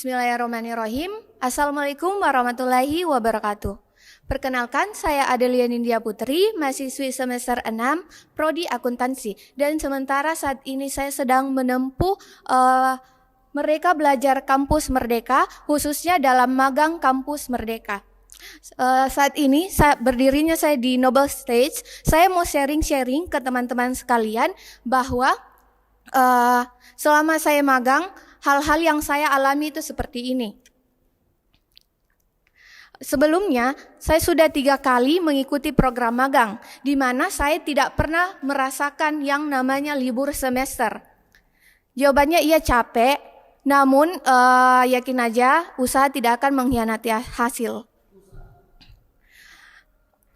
Bismillahirrahmanirrahim. Assalamualaikum warahmatullahi wabarakatuh. Perkenalkan, saya Adelia Nindya Putri, mahasiswi semester 6, Prodi Akuntansi. Dan sementara saat ini saya sedang menempuh Merdeka Belajar Kampus Merdeka, khususnya dalam magang Kampus Merdeka. Saat ini berdirinya saya di Noble Stage. Saya mau sharing-sharing ke teman-teman sekalian bahwa selama saya magang, hal-hal yang saya alami itu seperti ini. Sebelumnya, saya sudah 3 kali mengikuti program magang, di mana saya tidak pernah merasakan yang namanya libur semester. Jawabannya iya capek, namun yakin aja usaha tidak akan mengkhianati hasil.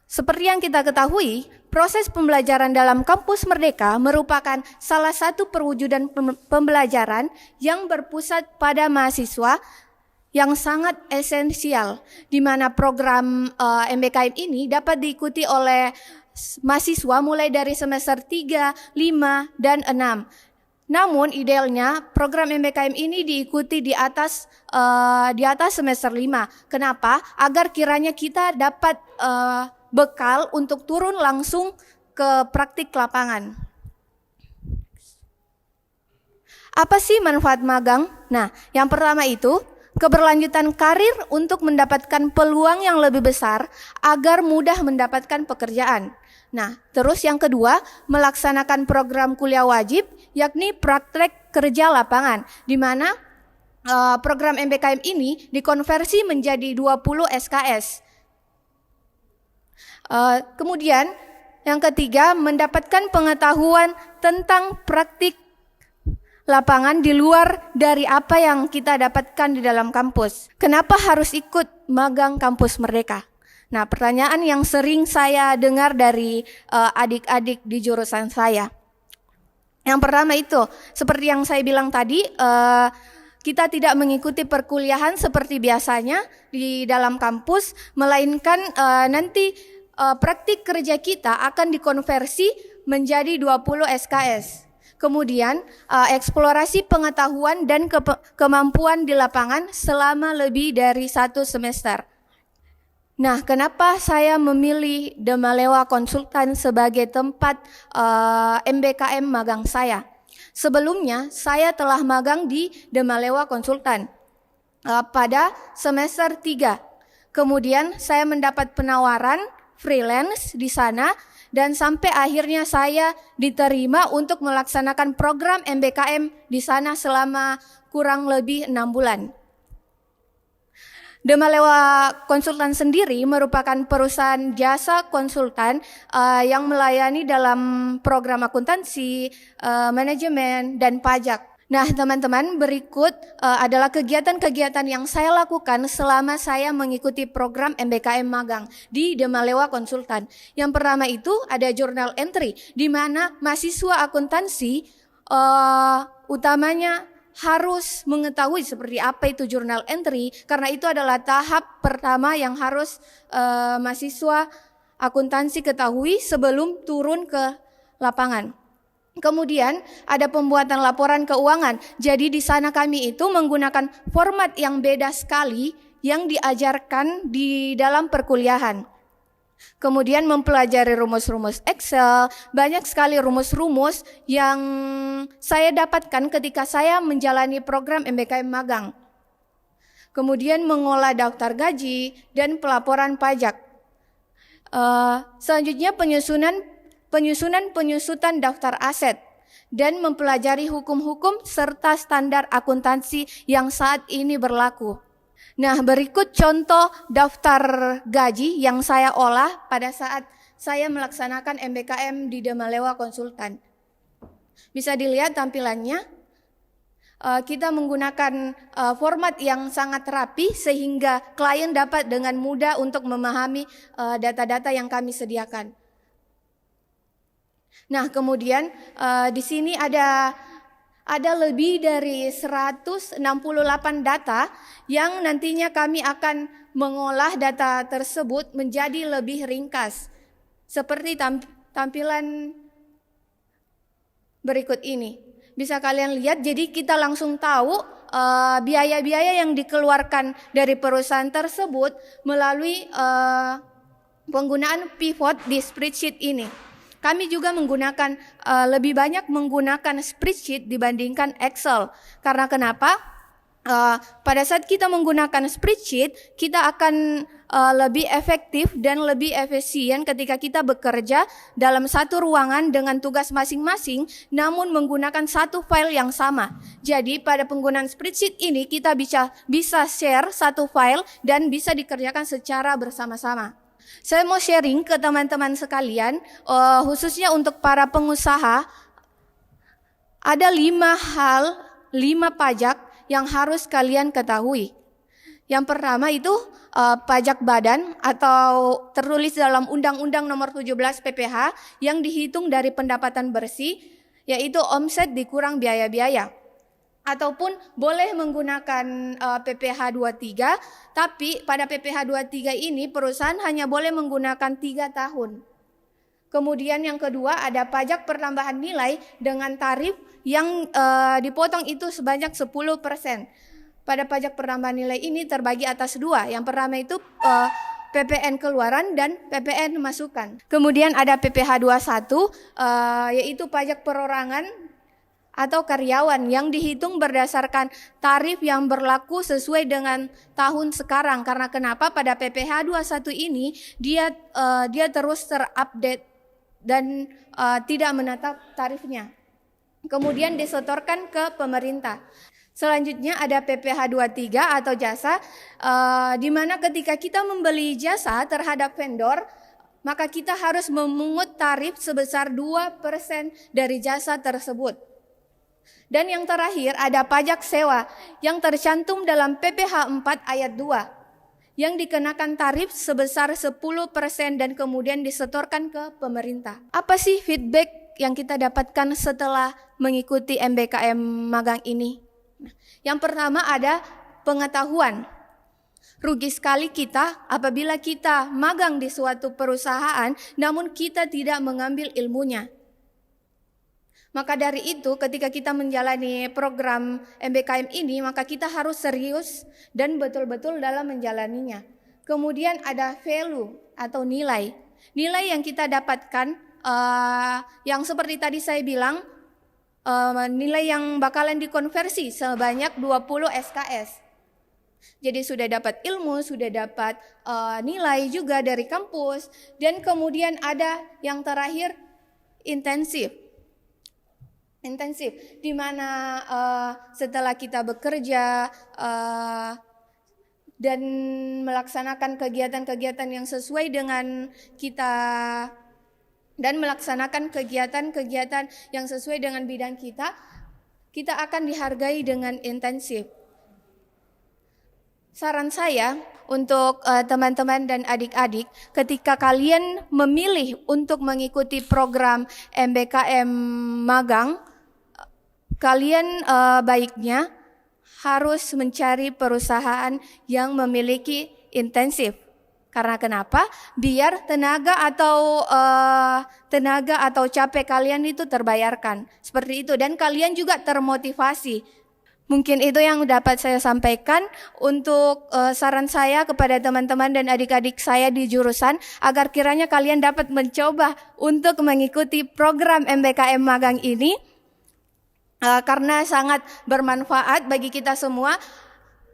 Seperti yang kita ketahui, proses pembelajaran dalam kampus Merdeka merupakan salah satu perwujudan pembelajaran yang berpusat pada mahasiswa yang sangat esensial, di mana program MBKM ini dapat diikuti oleh mahasiswa mulai dari semester 3, 5, dan 6. Namun idealnya program MBKM ini diikuti di atas semester 5. Kenapa? Agar kiranya kita dapat bekal untuk turun langsung ke praktik lapangan. Apa sih manfaat magang? Nah, yang pertama itu keberlanjutan karir untuk mendapatkan peluang yang lebih besar agar mudah mendapatkan pekerjaan. Nah, terus yang kedua, melaksanakan program kuliah wajib, yakni praktek kerja lapangan, di mana program MBKM ini dikonversi menjadi 20 SKS. Kemudian yang ketiga, mendapatkan pengetahuan tentang praktik lapangan di luar dari apa yang kita dapatkan di dalam kampus. Kenapa harus ikut magang kampus Merdeka? Nah, pertanyaan yang sering saya dengar dari adik-adik di jurusan saya. Yang pertama itu, seperti yang saya bilang tadi, kita tidak mengikuti perkuliahan seperti biasanya di dalam kampus, melainkan nanti praktik kerja kita akan dikonversi menjadi 20 SKS. Kemudian eksplorasi pengetahuan dan kemampuan di lapangan selama lebih dari 1 semester. Nah, kenapa saya memilih Demalewa Konsultan sebagai tempat MBKM magang saya? Sebelumnya saya telah magang di Demalewa Konsultan pada semester 3. Kemudian saya mendapat penawaran freelance di sana dan sampai akhirnya saya diterima untuk melaksanakan program MBKM di sana selama kurang lebih 6 bulan. Demalewa Konsultan sendiri merupakan perusahaan jasa konsultan yang melayani dalam program akuntansi, manajemen, dan pajak. Nah, teman-teman, berikut adalah kegiatan-kegiatan yang saya lakukan selama saya mengikuti program MBKM magang di Demalewa Konsultan. Yang pertama itu ada journal entry, di mana mahasiswa akuntansi utamanya harus mengetahui seperti apa itu journal entry, karena itu adalah tahap pertama yang harus mahasiswa akuntansi ketahui sebelum turun ke lapangan. Kemudian ada pembuatan laporan keuangan. Jadi di sana kami itu menggunakan format yang beda sekali yang diajarkan di dalam perkuliahan. Kemudian mempelajari rumus-rumus Excel, banyak sekali rumus-rumus yang saya dapatkan ketika saya menjalani program MBKM magang. Kemudian mengolah daftar gaji dan pelaporan pajak. Selanjutnya penyusutan daftar aset dan mempelajari hukum-hukum serta standar akuntansi yang saat ini berlaku. Nah, berikut contoh daftar gaji yang saya olah pada saat saya melaksanakan MBKM di Demalewa Konsultan. Bisa dilihat tampilannya. Kita menggunakan format yang sangat rapi sehingga klien dapat dengan mudah untuk memahami data-data yang kami sediakan. Nah, kemudian di sini ada lebih dari 168 data yang nantinya kami akan mengolah data tersebut menjadi lebih ringkas. Seperti tampilan berikut ini. Bisa kalian lihat, jadi kita langsung tahu biaya-biaya yang dikeluarkan dari perusahaan tersebut melalui penggunaan pivot di spreadsheet ini. Kami juga menggunakan lebih banyak menggunakan spreadsheet dibandingkan Excel. Karena kenapa? Pada saat kita menggunakan spreadsheet, kita akan lebih efektif dan lebih efisien ketika kita bekerja dalam satu ruangan dengan tugas masing-masing, namun menggunakan satu file yang sama. Jadi pada penggunaan spreadsheet ini kita bisa share satu file dan bisa dikerjakan secara bersama-sama. Saya mau sharing ke teman-teman sekalian, khususnya untuk para pengusaha, ada 5 pajak yang harus kalian ketahui. Yang pertama itu pajak badan atau tertulis dalam Undang-Undang Nomor 17 PPH yang dihitung dari pendapatan bersih, yaitu omset dikurang biaya-biaya. Ataupun boleh menggunakan PPH 23, tapi pada PPH 23 ini perusahaan hanya boleh menggunakan 3 tahun. Kemudian yang kedua ada pajak pertambahan nilai dengan tarif yang dipotong itu sebanyak 10%. Pada pajak pertambahan nilai ini terbagi atas 2. Yang pertama itu PPN keluaran dan PPN masukan. Kemudian ada PPH 21 yaitu pajak perorangan atau karyawan yang dihitung berdasarkan tarif yang berlaku sesuai dengan tahun sekarang. Karena kenapa? Pada PPH 21 ini dia terus terupdate dan tidak menetap tarifnya. Kemudian disetorkan ke pemerintah. Selanjutnya ada PPH 23 atau jasa, di mana ketika kita membeli jasa terhadap vendor, maka kita harus memungut tarif sebesar 2% dari jasa tersebut. Dan yang terakhir ada pajak sewa yang tercantum dalam PPH 4 ayat 2 yang dikenakan tarif sebesar 10% dan kemudian disetorkan ke pemerintah. Apa sih feedback yang kita dapatkan setelah mengikuti MBKM magang ini? Yang pertama ada pengetahuan. Rugi sekali kita apabila kita magang di suatu perusahaan namun kita tidak mengambil ilmunya. Maka dari itu ketika kita menjalani program MBKM ini maka kita harus serius dan betul-betul dalam menjalaninya. Kemudian ada value atau nilai. Nilai yang kita dapatkan yang seperti tadi saya bilang nilai yang bakalan dikonversi sebanyak 20 SKS. Jadi sudah dapat ilmu, sudah dapat nilai juga dari kampus. Dan kemudian ada yang terakhir intensif, di mana setelah kita bekerja dan melaksanakan kegiatan-kegiatan yang sesuai dengan kita dan melaksanakan kegiatan-kegiatan yang sesuai dengan bidang kita akan dihargai dengan intensif. Saran saya untuk teman-teman dan adik-adik, ketika kalian memilih untuk mengikuti program MBKM magang, kalian baiknya harus mencari perusahaan yang memiliki intensif. Karena kenapa? Biar tenaga atau capek kalian itu terbayarkan. Seperti itu. Dan kalian juga termotivasi. Mungkin itu yang dapat saya sampaikan untuk saran saya kepada teman-teman dan adik-adik saya di jurusan. Agar kiranya kalian dapat mencoba untuk mengikuti program MBKM magang ini. Karena sangat bermanfaat bagi kita semua.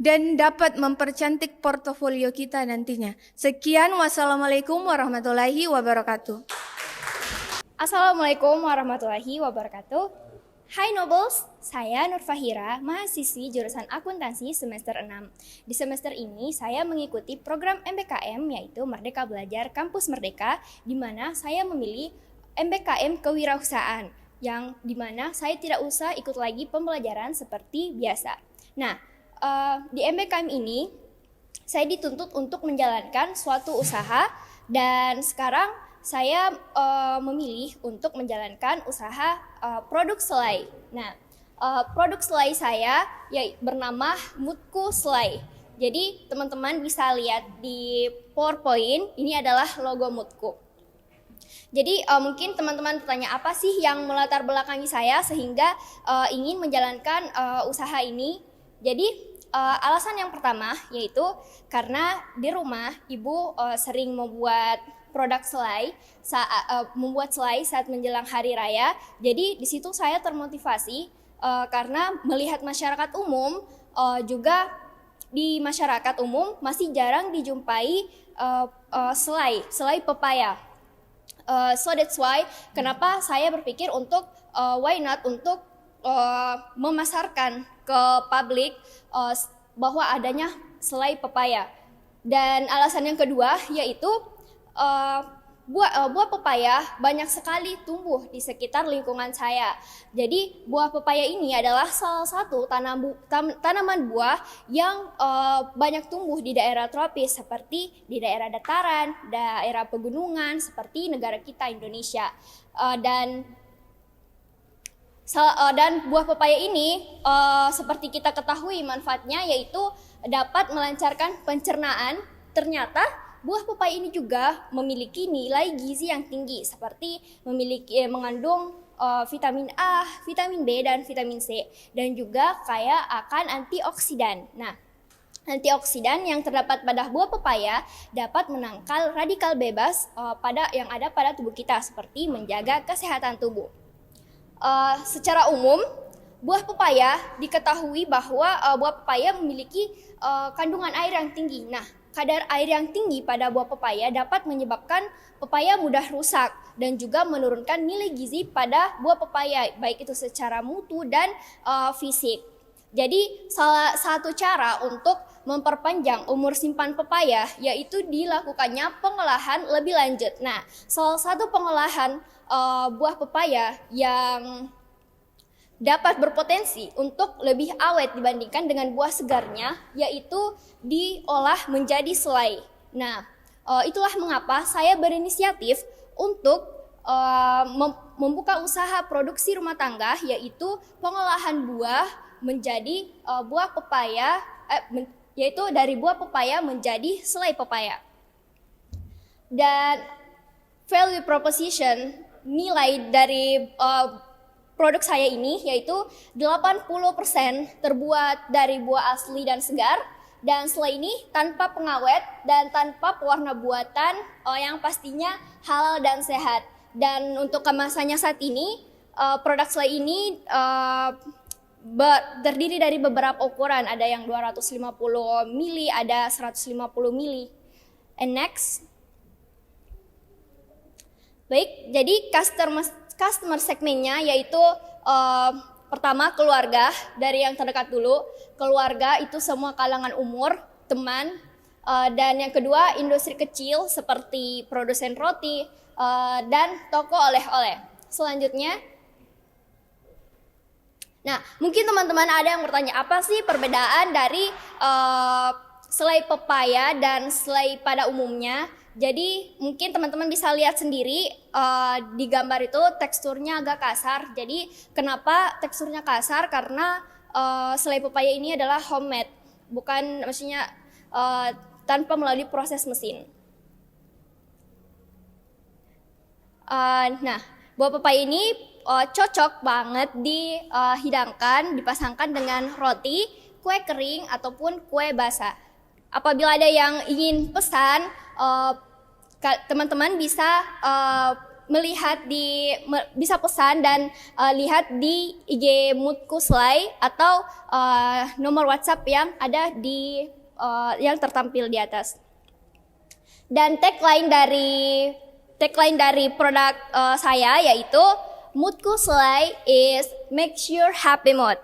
Dan dapat mempercantik portofolio kita nantinya. Sekian, wassalamualaikum warahmatullahi wabarakatuh. Assalamualaikum warahmatullahi wabarakatuh. Hai Nobles, saya Nur Fahira, mahasiswi jurusan akuntansi semester 6. Di semester ini saya mengikuti program MBKM yaitu Merdeka Belajar Kampus Merdeka, di mana saya memilih MBKM Kewirausahaan, yang di mana saya tidak usah ikut lagi pembelajaran seperti biasa. Nah, di MBKM ini saya dituntut untuk menjalankan suatu usaha dan sekarang saya memilih untuk menjalankan usaha produk selai. Nah, produk selai saya bernama Mutku Selai. Jadi teman-teman bisa lihat di PowerPoint, ini adalah logo Mutku. Jadi mungkin teman-teman bertanya apa sih yang melatar belakangi saya sehingga ingin menjalankan usaha ini. Jadi alasan yang pertama yaitu karena di rumah ibu sering membuat produk selai, membuat selai saat menjelang hari raya. Jadi di situ saya termotivasi karena melihat masyarakat umum juga di masyarakat umum masih jarang dijumpai selai pepaya. So that's why kenapa saya berpikir untuk why not untuk memasarkan ke publik bahwa adanya selai pepaya. Dan alasan yang kedua yaitu buah pepaya banyak sekali tumbuh di sekitar lingkungan saya. Jadi buah pepaya ini adalah salah satu tanaman buah yang banyak tumbuh di daerah tropis seperti di daerah dataran, daerah pegunungan seperti negara kita Indonesia. Dan buah pepaya ini seperti kita ketahui manfaatnya yaitu dapat melancarkan pencernaan. Ternyata buah pepaya ini juga memiliki nilai gizi yang tinggi seperti mengandung vitamin A, vitamin B dan vitamin C dan juga kaya akan antioksidan. Nah, antioksidan yang terdapat pada buah pepaya dapat menangkal radikal bebas yang ada pada tubuh kita seperti menjaga kesehatan tubuh. Secara umum, buah pepaya diketahui bahwa buah pepaya memiliki kandungan air yang tinggi. Nah, kadar air yang tinggi pada buah pepaya dapat menyebabkan pepaya mudah rusak dan juga menurunkan nilai gizi pada buah pepaya, baik itu secara mutu dan fisik. Jadi, salah satu cara untuk memperpanjang umur simpan pepaya yaitu dilakukannya pengolahan lebih lanjut. Nah, salah satu pengolahan buah pepaya yang dapat berpotensi untuk lebih awet dibandingkan dengan buah segarnya yaitu diolah menjadi selai. Nah, itulah mengapa saya berinisiatif untuk membuka usaha produksi rumah tangga yaitu pengolahan buah menjadi buah pepaya yaitu dari buah pepaya menjadi selai pepaya. Dan value proposition nilai dari produk saya ini yaitu 80% terbuat dari buah asli dan segar dan selai ini tanpa pengawet dan tanpa pewarna buatan yang pastinya halal dan sehat. Dan untuk kemasannya saat ini produk selai ini terdiri dari beberapa ukuran, ada yang 250 mili, ada 150 mili. And next. Baik, jadi customer segmennya yaitu pertama keluarga, dari yang terdekat dulu. Keluarga itu semua kalangan umur, teman. Dan yang kedua industri kecil seperti produsen roti dan toko oleh-oleh. Selanjutnya, nah mungkin teman-teman ada yang bertanya apa sih perbedaan dari selai pepaya dan selai pada umumnya. Jadi mungkin teman-teman bisa lihat sendiri di gambar itu teksturnya agak kasar. Jadi kenapa teksturnya kasar? Karena selai pepaya ini adalah homemade, bukan maksudnya tanpa melalui proses mesin. Nah, buah pepaya ini cocok banget dihidangkan, dipasangkan dengan roti, kue kering ataupun kue basah. Apabila ada yang ingin pesan, teman-teman bisa bisa pesan dan lihat di IG Moodku Selai atau nomor WhatsApp yang ada yang tertampil di atas. Dan tagline dari produk saya yaitu Moodku Selai is makes your happy mood.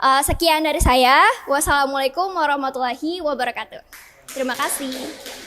Sekian dari saya. Wassalamualaikum warahmatullahi wabarakatuh. Terima kasih.